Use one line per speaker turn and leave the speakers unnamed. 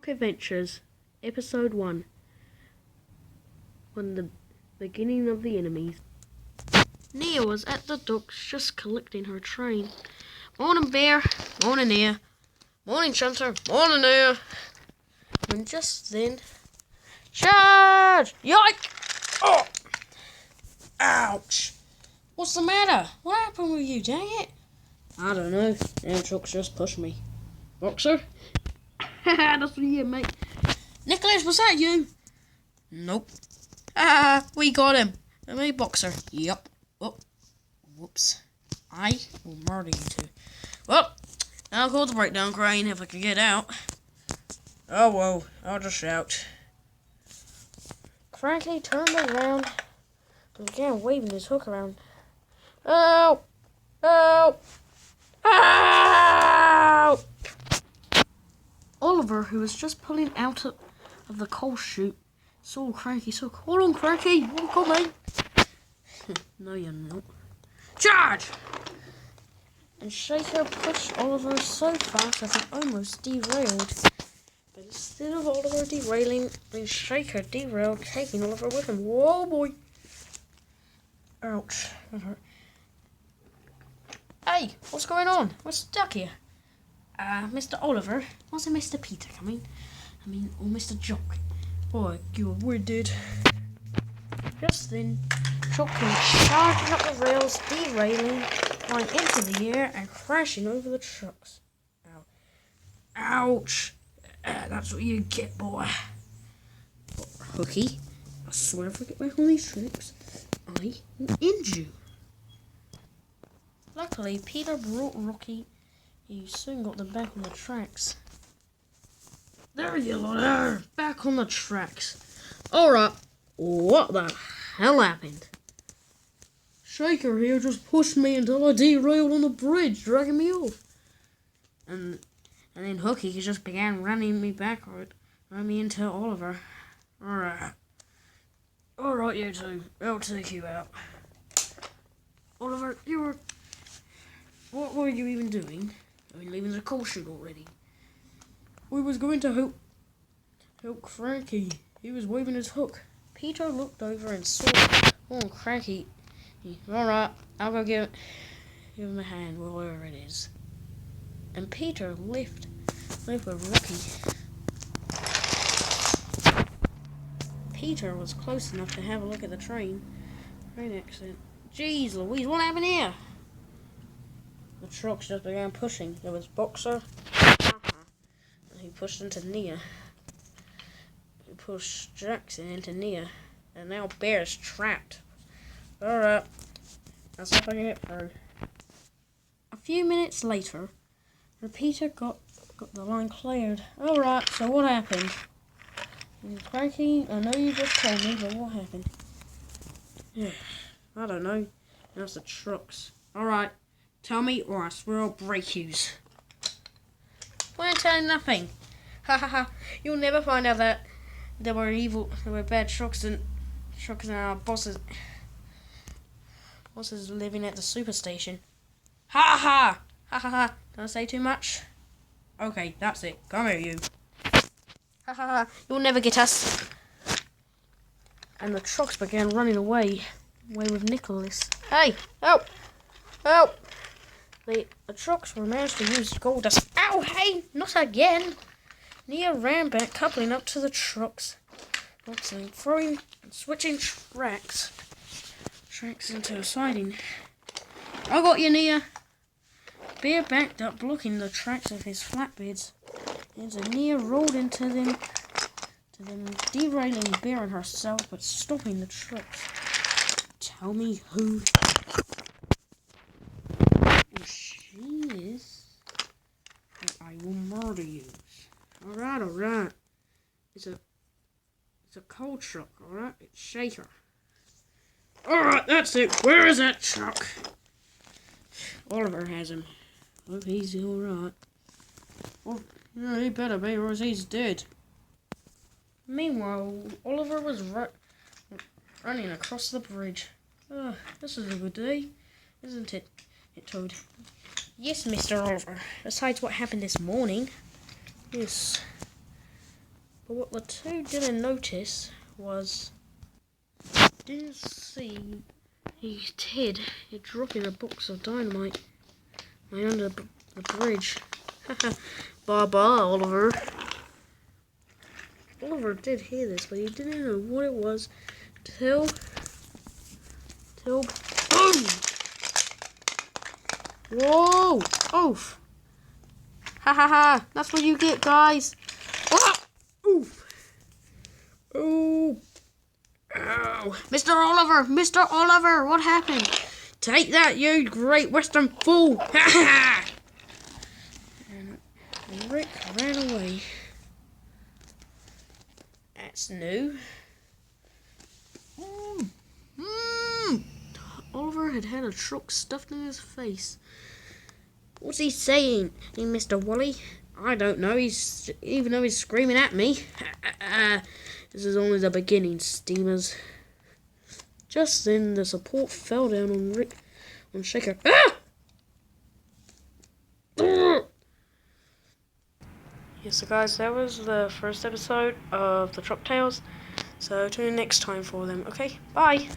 Adventures, Episode 1. On the beginning of the enemies. Nia was at the docks just collecting her train. Morning, Bear. Morning, Nia. Morning, Shunter. Morning, Nia. And just then... Charge! Yoink! Oh! Ouch! What's the matter? What happened with you, dang it? I don't know. Them trucks just pushed me. Boxer? That's for you, mate. Nicholas, was that you? Nope. We got him. Me, Boxer. Yup. Oh, whoops. I will murder you two. Well, I'll call the breakdown crane if I can get out. Oh, well, I'll just shout. Frankie turned around and began waving his hook around. Oh! Oh! Ow! Oliver, who was just pulling out of the coal chute, saw Cranky's hook. Hold on, Cranky, I'm coming. No, you're not. Charge! And Shaker pushed Oliver so fast that he almost derailed. But instead of Oliver derailing, Shaker derailed, taking Oliver with him. Whoa, boy! Ouch, that hurt. Hey, what's going on? We're stuck here. Mr. Oliver, wasn't Mr. Peter coming? Or Mr. Jock? Boy, we're dead. Just then, Jock came charging up the rails, derailing, flying into the air and crashing over the trucks. Ow. Ouch! That's what you get, boy. Hooky, I swear if I get back on these tricks, I will end you. Luckily, Peter brought Rocky. He soon got them back on the tracks. There you are, back on the tracks. Alright, what the hell happened? Shaker here just pushed me until I derailed on the bridge, dragging me off. And then Hooky just began running me backward, ran me into Oliver. Alright, you two, I'll take you out. Oliver, what were you even doing? Leaving the coal chute already. We was going to help Cranky. He was waving his hook. Peter looked over and saw Cranky. Alright, I'll go give him a hand, wherever it is. And Peter left with Rocky. Peter was close enough to have a look at the train accident. Jeez Louise, what happened here? The trucks just began pushing. There was Boxer, and he pushed into Nia. He pushed Jackson into Nia, and now Bear's trapped. Alright, let's see if I can get through. A few minutes later, Peter got the line cleared. Alright, so what happened? Cranky, I know you just told me, but what happened? I don't know. That's the trucks. Alright. Tell me or I swear I'll break yous. We ain't telling nothing. Ha ha ha. You'll never find out that there were bad trucks and our bosses living at the superstation. Ha ha! Ha ha ha. Did I say too much? Okay, that's it. Come here, you. Ha ha ha. You'll never get us. And the trucks began running away with Nicholas. Hey! Help! Help! The trucks were managed to use gold dust. Ow, hey, not again. Nia ran back, coupling up to the trucks. Switching tracks into a siding. I got you, Nia. Bear backed up, blocking the tracks of his flatbeds. And Nia rolled into them, derailing Bear and herself, but stopping the trucks. Tell me who... she is, I will murder you. Alright. It's a coal truck, alright? It's Shaker. Alright, that's it. Where is that truck? Oliver has him. Hope he's alright. Well, yeah, he better be, or else he's dead. Meanwhile, Oliver was running across the bridge. This is a good day, isn't it? It told. Yes, Mr. Oliver. Besides what happened this morning. Yes. But what the two didn't notice was, didn't see his head dropping a box of dynamite right under the bridge. Bye-bye, Oliver. Oliver did hear this, but he didn't know what it was till boom! Whoa! Oof! Ha ha ha! That's what you get, guys. Ah! Oof! Oh! Ow! Mr. Oliver! Mr. Oliver! What happened? Take that, you great western fool! Ha ha! And Rick ran away. That's new. Oliver had had a truck stuffed in his face. What's he saying, Mr. Wally? I don't know. Even though he's screaming at me. This is only the beginning, steamers. Just then, the support fell down on Rick on Shaker. Ah! Yeah, so guys, that was the first episode of the Truck Tales. So tune in next time for them. Okay, bye.